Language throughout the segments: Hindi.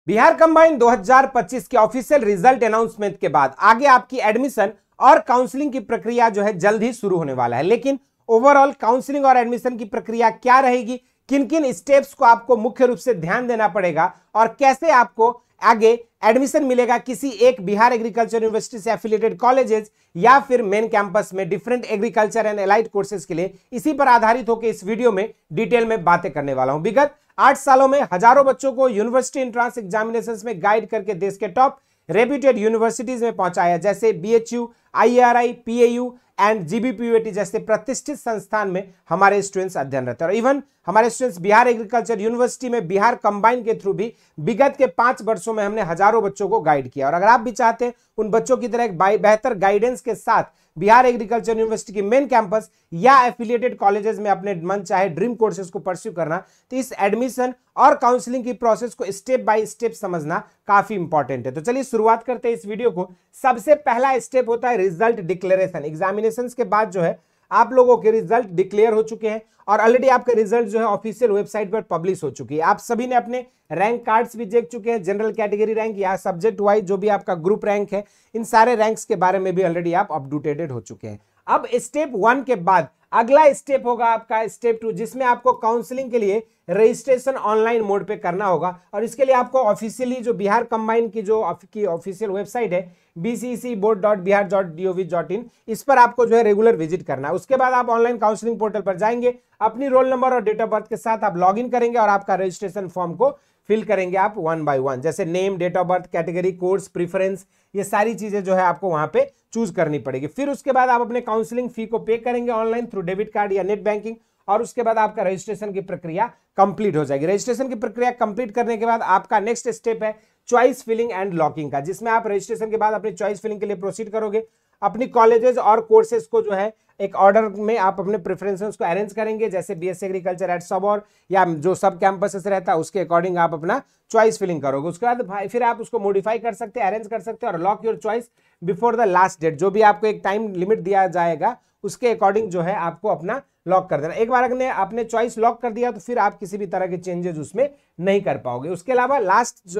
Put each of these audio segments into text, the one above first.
बिहार कंबाइन 2025 के ऑफिशियल रिजल्ट अनाउंसमेंट के बाद आगे आपकी एडमिशन और काउंसलिंग की प्रक्रिया जो है जल्द ही शुरू होने वाला है। लेकिन ओवरऑल काउंसलिंग और एडमिशन की प्रक्रिया क्या रहेगी, किन किन स्टेप्स को आपको मुख्य रूप से ध्यान देना पड़ेगा और कैसे आपको आगे एडमिशन मिलेगा किसी एक बिहार एग्रीकल्चर यूनिवर्सिटी से एफिलिएटेड कॉलेजेस या फिर मेन कैंपस में different agriculture and allied courses के लिए, इसी पर आधारित होकर इस वीडियो में डिटेल में बातें करने वाला हूं। विगत 8 सालों में हजारों बच्चों को यूनिवर्सिटी एंट्रेंस एग्जामिनेशंस में गाइड करके देश के टॉप रेप्यूटेड यूनिवर्सिटीज में पहुंचाया, जैसे बीएचयू, आईआरआई, पीएयू एंड जीबीपीयूटी जैसे प्रतिष्ठित संस्थान में हमारे स्टूडेंट्स अध्ययनरत हैं। और इवन हमारे स्टूडेंट्स बिहार एग्रीकल्चर यूनिवर्सिटी में बिहार कंबाइन के थ्रू भी विगत के 5 वर्षों में हमने हजारों बच्चों को गाइड किया। और अगर आप भी चाहते हैं उन बच्चों की तरह एक बेहतर गाइडेंस के साथ बिहार एग्रीकल्चर यूनिवर्सिटी की मेन कैंपस या एफिलिएटेड कॉलेजेस में अपने मन चाहे ड्रीम कोर्सेज को परस्यू करना, तो इस एडमिशन और काउंसलिंग की प्रोसेस को स्टेप बाय स्टेप समझना काफी इंपॉर्टेंट है। तो चलिए शुरुआत करते हैं इस वीडियो को। सबसे पहला स्टेप होता है रिजल्ट डिक्लेरेशन। एग्जामिनेशन के बाद जो है आप लोगों के रिजल्ट डिक्लेयर हो चुके हैं और ऑलरेडी आपके रिजल्ट जो है ऑफिशियल वेबसाइट पर पब्लिश हो चुकी है। आप सभी ने अपने रैंक कार्ड्स भी देख चुके हैं, जनरल कैटेगरी रैंक या सब्जेक्ट वाइज जो भी आपका ग्रुप रैंक है, इन सारे रैंक्स के बारे में भी ऑलरेडी आप अपडेटेड हो चुके हैं। अब स्टेप 1 के बाद अगला स्टेप होगा आपका स्टेप 2, जिसमें आपको काउंसलिंग के लिए रजिस्ट्रेशन ऑनलाइन मोड पे करना होगा। और इसके लिए आपको ऑफिशियली जो बिहार कंबाइन की जो ऑफिशियल वेबसाइट है bccboard.bihar.gov.in, इस पर आपको जो है रेगुलर विजिट करना है। उसके बाद आप ऑनलाइन काउंसलिंग पोर्टल पर जाएंगे, अपनी रोल नंबर और डेट ऑफ बर्थ के साथ आप लॉग इन करेंगे और आपका रजिस्ट्रेशन फॉर्म को फिल करेंगे आप 1 by 1, जैसे name, date of birth, category, course, preference, ये सारी चीजें जो है आपको वहां पे चूज करनी पड़ेगी। फिर उसके बाद आप अपने काउंसलिंग फी को पे करेंगे ऑनलाइन थ्रू डेबिट कार्ड या नेट बैंकिंग, और उसके बाद आपका रजिस्ट्रेशन की प्रक्रिया कंप्लीट हो जाएगी। रजिस्ट्रेशन की प्रक्रिया कंप्लीट करने के बाद आपका नेक्स्ट स्टेप है चॉइस फिलिंग एंड लॉकिंग का, जिसमें आप रजिस्ट्रेशन के बाद अपनी चॉइस फिलिंग के लिए प्रोसीड करोगे। अपनी कॉलेजेस और कोर्सेज को जो है एक ऑर्डर में आप अपने प्रेफरेंसेस को अरेंज करेंगे, जैसे बीएससी एग्रीकल्चर एट सबौर या जो सब कैंपसेस रहता है उसके अकॉर्डिंग आप अपना चॉइस फिलिंग करोगे। उसके बाद फिर आप उसको मॉडिफाई कर सकते हैं, अरेंज कर सकते हैं और lock your choice before the last date, जो भी आपको एक टाइम लिमिट दिया जाएगा उसके अकॉर्डिंग जो है आपको अपना लॉक कर देना। एक बार अगर आपने चॉइस लॉक कर दिया तो फिर आप किसी भी तरह के चेंजेस उसमें नहीं कर पाओगे। उसके अलावा लास्ट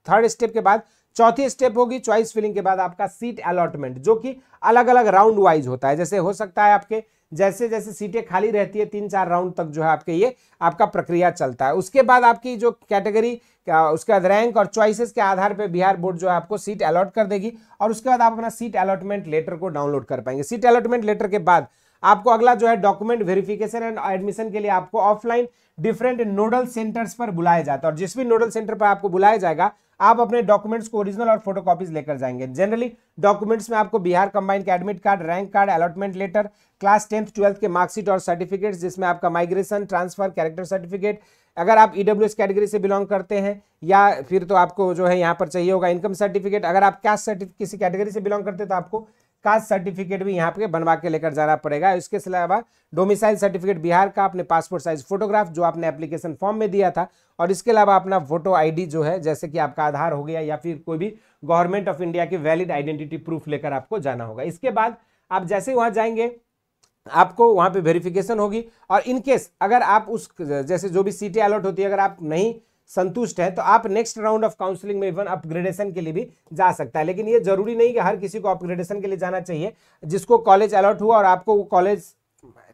थर्ड स्टेप के बाद चौथी स्टेप होगी चॉइस फिलिंग के बाद आपका सीट अलॉटमेंट, जो कि अलग अलग राउंड वाइज होता है। जैसे हो सकता है आपके जैसे जैसे सीटें खाली रहती है 3-4 राउंड तक जो है आपके ये आपका प्रक्रिया चलता है। उसके बाद आपकी जो कैटेगरी उसके बाद रैंक और चॉइसेस के आधार पर बिहार बोर्ड जो है आपको सीट अलॉट कर देगी और उसके बाद आप अपना सीट अलॉटमेंट लेटर को डाउनलोड कर पाएंगे। सीट अलॉटमेंट लेटर के बाद आपको अगला जो है डॉक्यूमेंट वेरिफिकेशन एंड एडमिशन के लिए आपको ऑफलाइन डिफरेंट नोडल सेंटर्स पर बुलाया जाता है और जिस भी नोडल सेंटर पर आपको बुलाया जाएगा आप अपने डॉक्यूमेंट्स को ओरिजिनल और फोटोकॉपीज लेकर जाएंगे। जनरली डॉक्यूमेंट्स में आपको बिहार कंबाइन के admit card, rank card, allotment letter, class 10th 12th के मार्कशीट और सर्टिफिकेट्स, जिसमें आपका माइग्रेशन, ट्रांसफर, कैरेक्टर सर्टिफिकेट, अगर आप ईडब्ल्यूएस कैटेगरी से बिलोंग करते हैं या फिर तो आपको जो है यहाँ पर चाहिए होगा इनकम सर्टिफिकेट, अगर आप कास्ट सर्टिफिकेट किसी कैटेगरी से बिलोंग करते हैं तो आपको कास्ट सर्टिफिकेट भी यहाँ पे बनवा के लेकर जाना पड़ेगा। इसके अलावा डोमिसाइल सर्टिफिकेट बिहार का, अपने पासपोर्ट साइज फोटोग्राफ जो आपने एप्लीकेशन फॉर्म में दिया था, और इसके अलावा अपना फोटो आईडी जो है जैसे कि आपका आधार हो गया या फिर कोई भी गवर्नमेंट ऑफ इंडिया की वैलिड आइडेंटिटी प्रूफ लेकर आपको जाना होगा। इसके बाद आप जैसे वहां जाएंगे आपको वहां पे वेरिफिकेशन होगी और इनकेस अगर आप उस जैसे जो भी सीटें अलॉट होती है अगर आप नहीं संतुष्ट है तो आप नेक्स्ट राउंड ऑफ काउंसलिंग में इवन अपग्रेडेशन के लिए भी जा सकता है। लेकिन ये जरूरी नहीं कि हर किसी को अपग्रेडेशन के लिए जाना चाहिए। जिसको कॉलेज अलॉट हुआ और आपको वो कॉलेज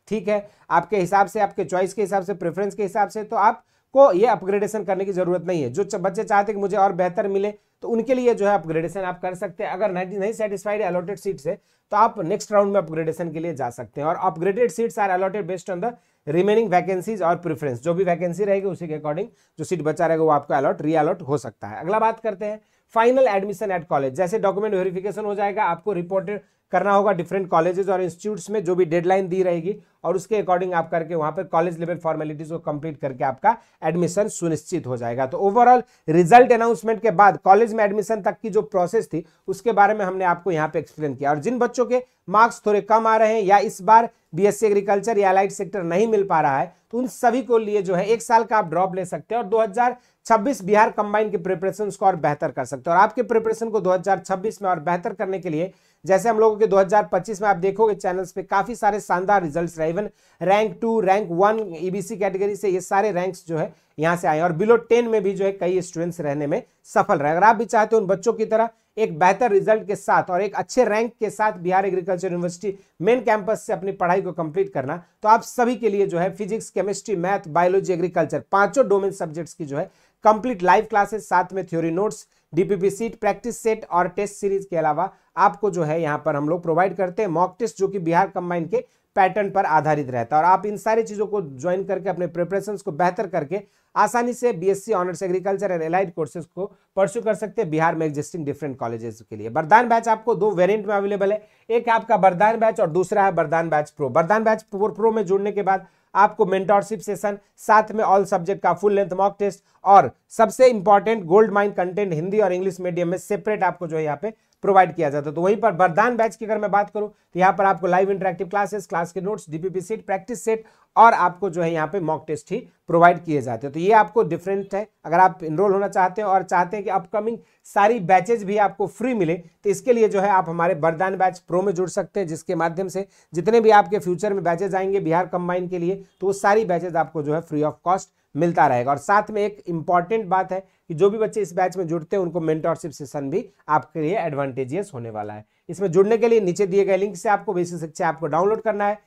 ठीक है आपके हिसाब से, आपके चॉइस के हिसाब से, प्रेफरेंस के हिसाब से, तो आपको ये अपग्रेडेशन करने की जरूरत नहीं है। जो बच्चे चाहते हैं कि मुझे और बेहतर मिले तो उनके लिए जो है अपग्रेडेशन आप कर सकते हैं। अगर नहीं सेटिस्फाइड अलॉटेड सीट से तो आप नेक्स्ट राउंड में अपग्रेडेशन के लिए जा सकते हैं। और upgraded seats are allotted based on the remaining vacancies और प्रेफरेंस, जो भी वैकेंसी रहेगी उसी के अकॉर्डिंग जो सीट बचा रहेगा वो आपको अलॉट री अलॉट हो सकता है। अगला बात करते हैं फाइनल एडमिशन एट कॉलेज। जैसे डॉक्यूमेंट वेरिफिकेशन हो जाएगा आपको रिपोर्टेड करना होगा डिफरेंट कॉलेजेस और इंस्टीट्यूट्स में जो भी डेडलाइन दी रहेगी और उसके अकॉर्डिंग आप करके वहां पर कॉलेज लेवल फॉर्मेलिटीज को कंप्लीट करके आपका एडमिशन सुनिश्चित हो जाएगा। तो ओवरऑल रिजल्ट अनाउंसमेंट के बाद कॉलेज में एडमिशन तक की जो प्रोसेस थी उसके बारे में हमने आपको यहाँ पे एक्सप्लेन किया। और जिन बच्चों के मार्क्स थोड़े कम आ रहे हैं या इस बार बीएससी एग्रीकल्चर या अलाइड सेक्टर नहीं मिल पा रहा है तो उन सभी को लिए जो है 1 साल का आप ड्रॉप ले सकते हैं और 2026 बिहार कंबाइन के प्रिपरेशन को और बेहतर कर सकते हैं। और आपके प्रिपरेशन को 2026 में और बेहतर करने के लिए जैसे हम लोगों के 2025 में आप देखोगे चैनल्स पे काफी सारे शानदार रिजल्ट्स रहे, even rank 2 rank 1 EBC category से ये सारे रैंक्स जो है यहां से आए, और बिलो 10 में भी जो है कई स्टूडेंट्स रहने में सफल रहे। अगर आप भी चाहते हो उन बच्चों की तरह एक बेहतर रिजल्ट के साथ और एक अच्छे रैंक के साथ Bihar agriculture university main campus से अपनी पढ़ाई को कंप्लीट करना, तो आप सभी के लिए जो है physics, chemistry, math, biology, agriculture पांचों डोमेन सब्जेक्ट्स की जो है कंप्लीट लाइव क्लासेस, साथ में theory notes, DPP seat, practice set और टेस्ट सीरीज के अलावा आपको जो है यहाँ पर हम लोग प्रोवाइड करते हैं मॉक टेस्ट, जो कि बिहार कंबाइन के पैटर्न पर आधारित रहता है। और आप इन सारी चीजों को ज्वाइन करके अपने प्रिपरेशंस को बेहतर करके आसानी से BSc honours agriculture and allied courses को परस्यू कर सकते हैं बिहार में एग्जिस्टिंग डिफरेंट कॉलेजेस के लिए। वरदान बैच आपको दो वेरिएंट में अवेलेबल है, एक है आपका वरदान बैच और दूसरा है वरदान बैच प्रो। वरदान बैच प्रो में जुड़ने के बाद आपको मेंटरशिप सेशन, साथ में ऑल सब्जेक्ट का फुल लेंथ मॉक टेस्ट, और सबसे important gold mine content Hindi और इंग्लिश मीडियम में सेपरेट आपको जो है यहाँ पे प्रोवाइड किया जाता है। तो वहीं पर वरदान बैच की अगर मैं बात करूं तो यहाँ पर आपको लाइव इंटरेक्टिव क्लासेस, क्लास के notes, DPP set, practice set और आपको जो है यहाँ पे मॉक टेस्ट ही प्रोवाइड किए जाते हैं। तो ये आपको डिफरेंट है। अगर आप इनरोल होना चाहते हैं और चाहते हैं कि अपकमिंग सारी बैचेज भी आपको फ्री मिले, तो इसके लिए जो है आप हमारे वरदान बैच प्रो में जुड़ सकते हैं, जिसके माध्यम से जितने भी आपके फ्यूचर में बैचेज आएंगे बिहार कंबाइन के लिए, तो वो सारी बैचेज आपको जो है फ्री ऑफ कॉस्ट मिलता रहेगा। और साथ में एक इंपॉर्टेंट बात है कि जो भी बच्चे इस बैच में जुड़ते हैं उनको मेंटरशिप सेशन भी आपके लिए एडवांटेजियस होने वाला है। इसमें जुड़ने के लिए नीचे दिए गए लिंक से आपको बेसिक शिक्षा आपको डाउनलोड करना है,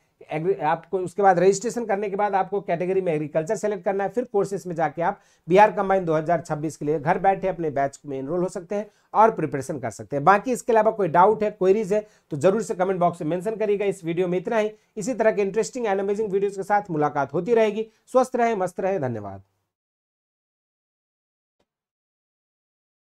आपको उसके बाद रजिस्ट्रेशन करने के बाद आपको कैटेगरी में एग्रीकल्चर सेलेक्ट करना है, फिर कोर्सेज में जाके आप बिहार कंबाइन 2026 के लिए घर बैठे अपने बैच में एनरोल हो सकते हैं और प्रिपरेशन कर सकते हैं। बाकी इसके अलावा कोई डाउट है, क्वेरीज है, तो जरूर से कमेंट बॉक्स में मेंशन करिएगा। इस वीडियो में इतना ही। इसी तरह के इंटरेस्टिंग एंड अमेजिंग वीडियोस के साथ मुलाकात होती रहेगी। स्वस्थ रहे, मस्त रहे, धन्यवाद।